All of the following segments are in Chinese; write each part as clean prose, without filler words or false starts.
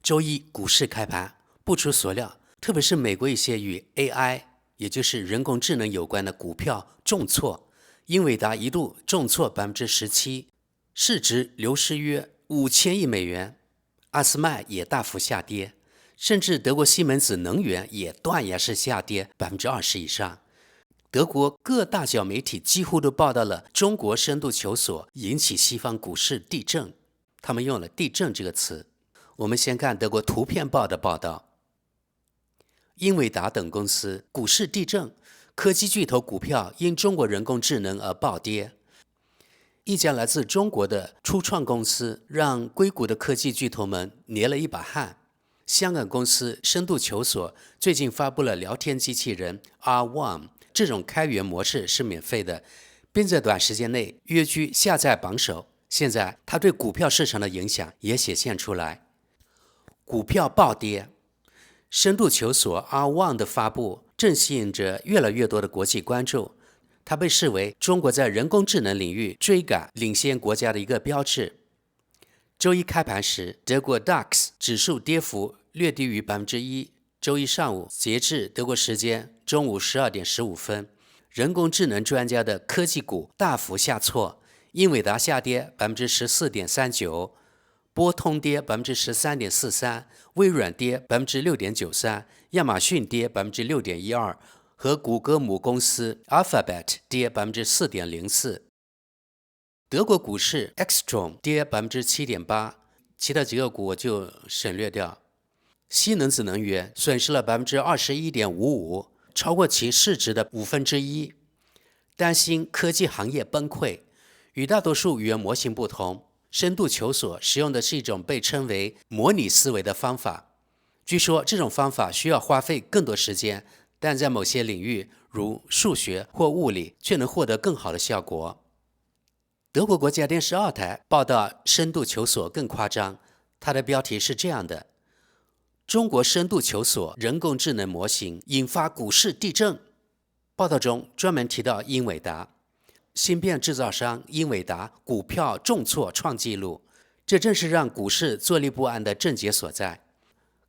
周一股市开盘，不出所料，特别是美国一些与 AI， 也就是人工智能有关的股票重挫，英伟达一度重挫17%，市值流失约$5000亿，阿斯麦也大幅下跌，甚至德国西门子能源也断崖式下跌20%以上。德国各大小媒体几乎都报道了中国深度求索引起西方股市地震，他们用了地震这个词。我们先看德国图片报的报道，英伟达等公司股市地震，科技巨头股票因中国人工智能而暴跌。一家来自中国的初创公司让硅谷的科技巨头们捏了一把汗。香港公司深度求索最近发布了聊天机器人 R1， 这种开源模式是免费的，并在短时间内跃居下载榜首。现在它对股票市场的影响也显现出来，股票暴跌。深度求索 R1 的发布正吸引着越来越多的国际关注，它被视为中国在人工智能领域追赶领先国家的一个标志。周一开盘时，德国 DAX 指数跌幅略低于1%。周一上午，截至德国时间中午12点15分，人工智能专家的科技股大幅下挫，英伟达下跌14.39%，波通跌13.43%，微软跌6.93%，亚马逊跌6.12%，和谷歌母公司 Alphabet 跌4.04%。德国股市 Xtron 跌7.8%，其他几个股我就省略掉。西能子能源损失了21.55%，超过其市值的1/5，担心科技行业崩溃。与大多数语言模型不同，深度求索使用的是一种被称为模拟思维的方法。据说这种方法需要花费更多时间，但在某些领域，如数学或物理，却能获得更好的效果。德国国家电视2台报道深度求索更夸张，它的标题是这样的：中国深度求索人工智能模型引发股市地震。报道中专门提到英伟达，芯片制造商英伟达股票重挫创纪录，这正是让股市坐立不安的症结所在。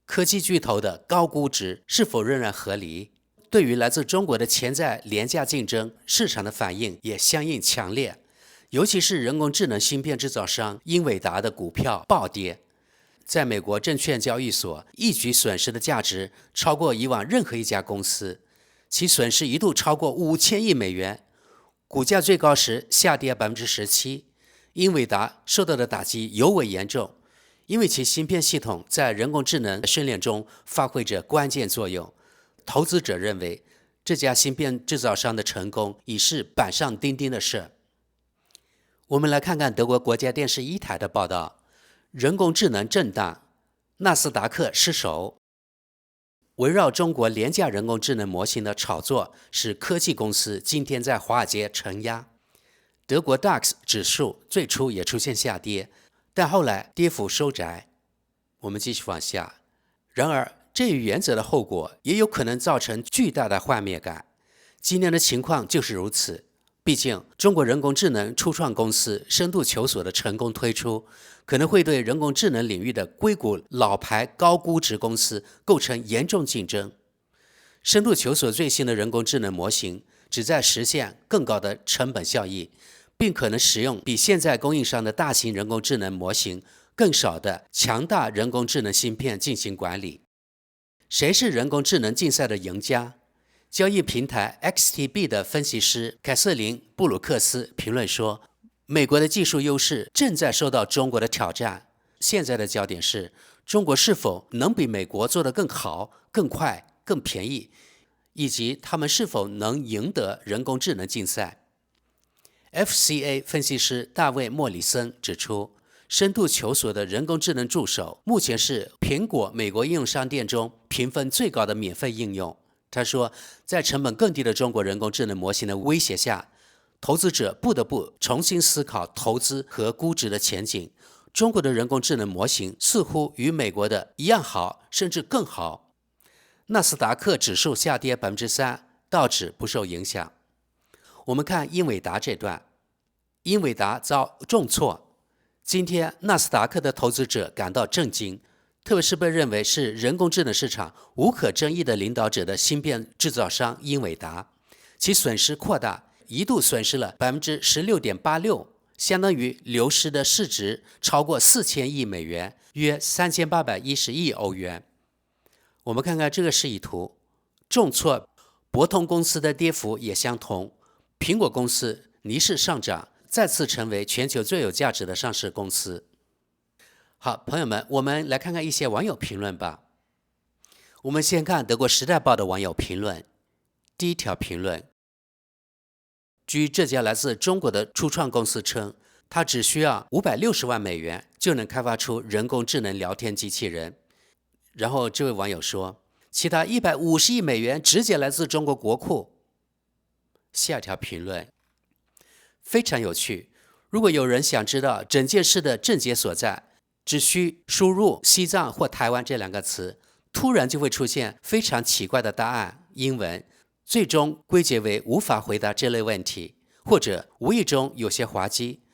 科技巨头的高估值是否仍然合理？对于来自中国的潜在廉价竞争，市场的反应也相应强烈。尤其是人工智能芯片制造商英伟达的股票暴跌，在美国证券交易所一举损失的价值超过以往任何一家公司，其损失一度超过$5000亿，股价最高时下跌17%。英伟达受到的打击尤为严重，因为其芯片系统在人工智能训练中发挥着关键作用。投资者认为，这家芯片制造商的成功已是板上钉钉的事。我们来看看德国国家电视1台的报道：人工智能震荡，纳斯达克失守。围绕中国廉价人工智能模型的炒作，使科技公司今天在华尔街承压。德国 DAX 指数最初也出现下跌，但后来跌幅收窄。我们继续往下。然而，这一原则的后果也有可能造成巨大的幻灭感。今年的情况就是如此。毕竟，中国人工智能初创公司深度求索的成功推出，可能会对人工智能领域的硅谷老牌高估值公司构成严重竞争。深度求索最新的人工智能模型旨在实现更高的成本效益，并可能使用比现在供应商的大型人工智能模型更少的强大人工智能芯片进行管理。谁是人工智能竞赛的赢家？交易平台 XTB 的分析师凯瑟琳·布鲁克斯评论说，美国的技术优势正在受到中国的挑战。现在的焦点是，中国是否能比美国做得更好、更快、更便宜，以及他们是否能赢得人工智能竞赛。FCA 分析师大卫·莫里森指出，深度求索的人工智能助手目前是苹果美国应用商店中评分最高的免费应用。他说，在成本更低的中国人工智能模型的威胁下，投资者不得不重新思考投资和估值的前景。中国的人工智能模型似乎与美国的一样好，甚至更好。纳斯达克指数下跌3%，道指不受影响。我们看英伟达这段，英伟达遭重挫。今天纳斯达克的投资者感到震惊，特别是被认为是人工智能市场无可争议的领导者的芯片制造商英伟达，其损失扩大，一度损失了 16.86%， 相当于流失的市值超过4000亿美元，约3810亿欧元。我们看看这个示意图，重挫，博通公司的跌幅也相同，苹果公司逆势上涨，再次成为全球最有价值的上市公司。好，朋友们，我们来看看一些网友评论吧。我们先看德国时代报的网友评论。第一条评论，据这家来自中国的初创公司称，它只需要560万美元就能开发出人工智能聊天机器人。然后这位网友说，其他150亿美元直接来自中国国库。下一条评论非常有趣，如果有人想知道整件事的症结所在，只需输入西藏或台湾这2个词，突然就会出现非常奇怪的答案，英文，最终归结为无法回答这类问题，或者无意中有些滑稽。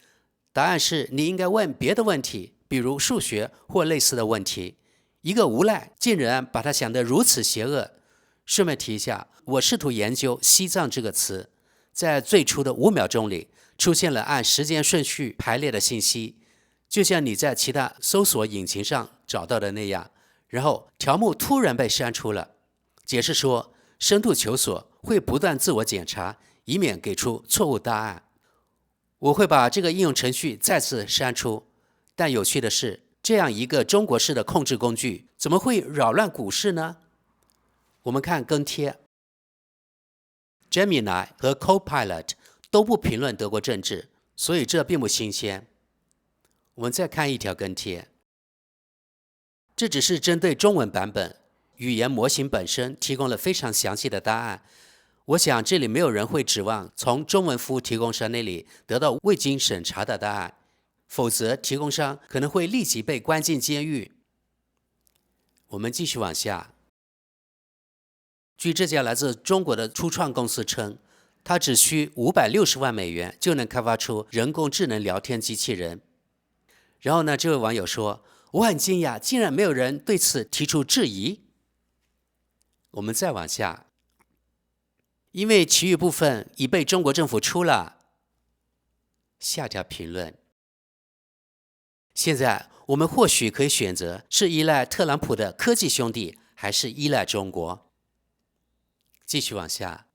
答案是你应该问别的问题，比如数学或类似的问题。一个无赖竟然把它想得如此邪恶。顺便提一下，我试图研究西藏这个词，在最初的5秒钟里出现了按时间顺序排列的信息，就像你在其他搜索引擎上找到的那样，然后条目突然被删除了。解释说，深度求索会不断自我检查，以免给出错误答案。我会把这个应用程序再次删除，但有趣的是，这样一个中国式的控制工具怎么会扰乱股市呢？我们看跟帖， Gemini 和 Copilot 都不评论德国政治，所以这并不新鲜。我们再看一条跟帖，这只是针对中文版本，语言模型本身提供了非常详细的答案。我想这里没有人会指望从中文服务提供商那里得到未经审查的答案，否则提供商可能会立即被关进监狱。我们继续往下。据这家来自中国的初创公司称，它只需560万美元就能开发出人工智能聊天机器人。然后呢，这位网友说，我很惊讶，竟然没有人对此提出质疑。我们再往下，因为其余部分已被中国政府出了。下条评论，现在我们或许可以选择是依赖特朗普的科技兄弟，还是依赖中国。继续往下，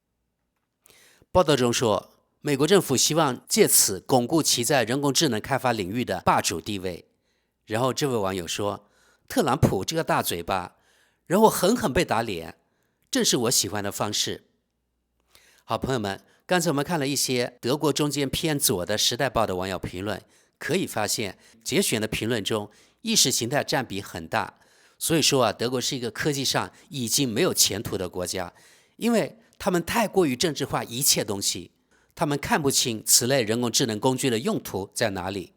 报道中说，美国政府希望借此巩固其在人工智能开发领域的霸主地位。然后这位网友说，特朗普这个大嘴巴，然后狠狠被打脸，正是我喜欢的方式。好，朋友们，刚才我们看了一些德国中间偏左的时代报的网友评论，可以发现节选的评论中意识形态占比很大。所以说德国是一个科技上已经没有前途的国家，因为他们太过于政治化一切东西，他们看不清此类人工智能工具的用途在哪里。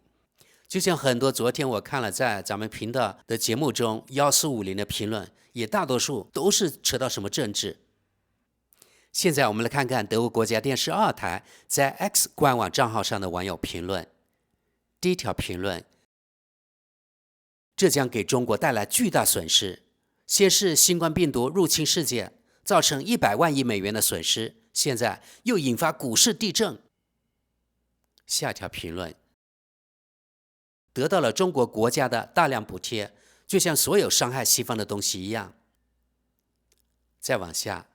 就像很多昨天我看了在咱们频道的节目中1450的评论，也大多数都是扯到什么政治。现在我们来看看德国国家电视2台在 X 官网账号上的网友评论。第一条评论，这将给中国带来巨大损失。先是新冠病毒入侵世界，造成100万亿美元的损失，现在又引发股市地震。下条评论，得到了中国国家的大量补贴，就像所有伤害西方的东西一样。再往下，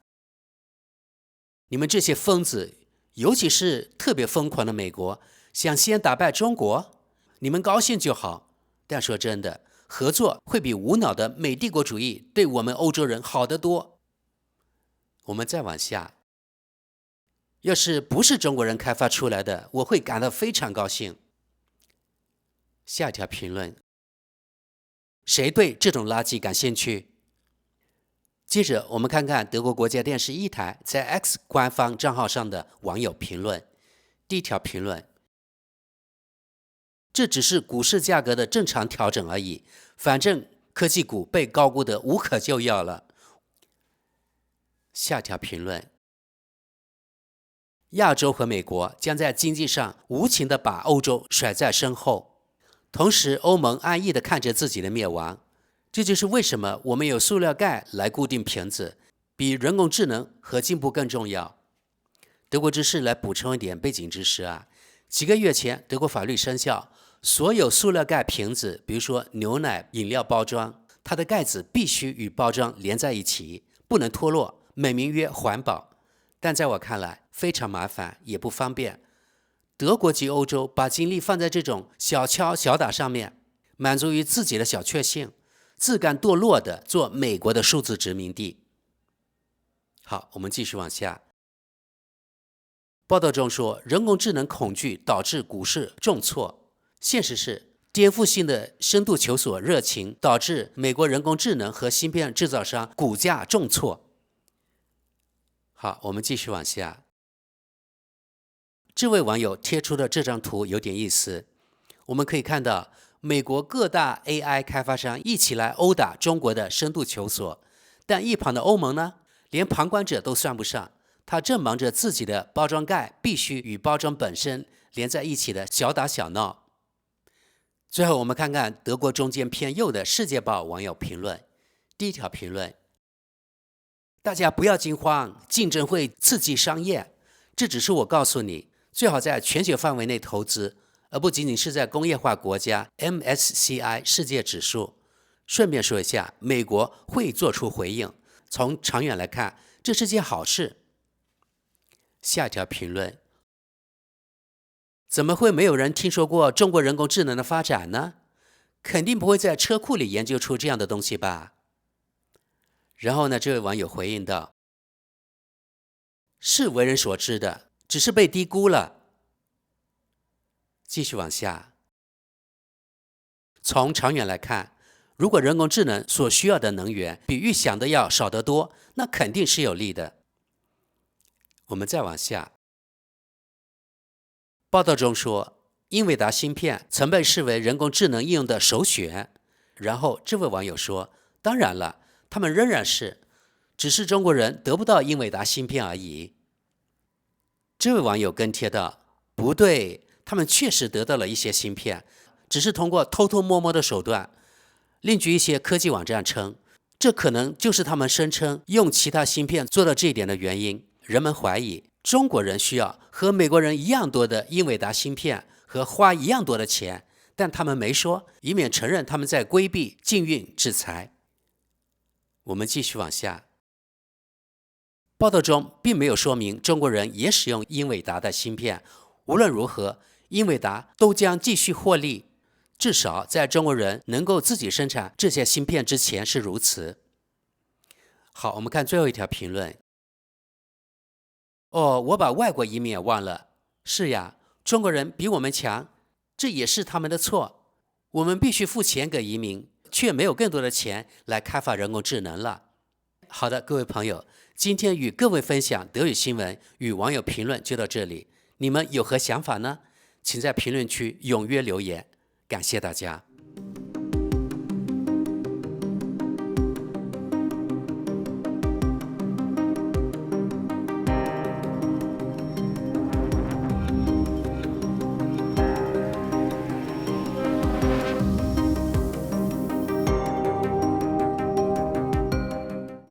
你们这些疯子，尤其是特别疯狂的美国，想先打败中国，你们高兴就好。但说真的，合作会比无脑的美帝国主义对我们欧洲人好得多。我们再往下，要是不是中国人开发出来的，我会感到非常高兴。下一条评论，谁对这种垃圾感兴趣？接着我们看看德国国家电视1台在 X 官方账号上的网友评论。第一条评论，这只是股市价格的正常调整而已，反正科技股被高估得无可救药了。下条评论，亚洲和美国将在经济上无情地把欧洲甩在身后，同时欧盟安逸地看着自己的灭亡。这就是为什么我们有塑料盖来固定瓶子，比人工智能和进步更重要。德国知识来补充一点背景知识啊，几个月前德国法律生效，所有塑料盖瓶子，比如说牛奶、饮料包装，它的盖子必须与包装连在一起，不能脱落，美名曰环保。但在我看来非常麻烦，也不方便。德国及欧洲把精力放在这种小敲小打上面，满足于自己的小确幸，自甘堕落的做美国的数字殖民地。好，我们继续往下。报道中说，人工智能恐惧导致股市重挫。现实是，颠覆性的深度求索热情导致美国人工智能和芯片制造商股价重挫。好，我们继续往下。这位网友贴出的这张图有点意思，我们可以看到美国各大 AI 开发商一起来殴打中国的深度求索，但一旁的欧盟呢，连旁观者都算不上，他正忙着自己的包装盖必须与包装本身连在一起的小打小闹。最后我们看看德国中间偏右的世界报网友评论。第一条评论：大家不要惊慌，竞争会刺激商业，这只是我告诉你，最好在全球范围内投资，而不仅仅是在工业化国家 MSCI 世界指数。顺便说一下，美国会做出回应，从长远来看，这是件好事。下一条评论：怎么会没有人听说过中国人工智能的发展呢？肯定不会在车库里研究出这样的东西吧？然后呢，这位网友回应道：是为人所知的，只是被低估了。继续往下。从长远来看，如果人工智能所需要的能源比预想的要少得多，那肯定是有利的。我们再往下。报道中说，英伟达芯片曾被视为人工智能应用的首选。然后这位网友说，当然了，他们仍然是，只是中国人得不到英伟达芯片而已。这位网友跟贴道，不对，他们确实得到了一些芯片，只是通过偷偷摸摸的手段。另据一些科技网站称，这可能就是他们声称用其他芯片做到这一点的原因。人们怀疑中国人需要和美国人一样多的英伟达芯片和花一样多的钱，但他们没说，以免承认他们在规避禁运制裁。我们继续往下。报道中并没有说明中国人也使用英伟达的芯片，无论如何，英伟达都将继续获利，至少在中国人能够自己生产这些芯片之前是如此。好，我们看最后一条评论。我把外国移民也忘了。是呀，中国人比我们强，这也是他们的错。我们必须付钱给移民，却没有更多的钱来开发人工智能了。好的，各位朋友，今天与各位分享德语新闻与网友评论就到这里，你们有何想法呢？请在评论区踊跃留言，感谢大家。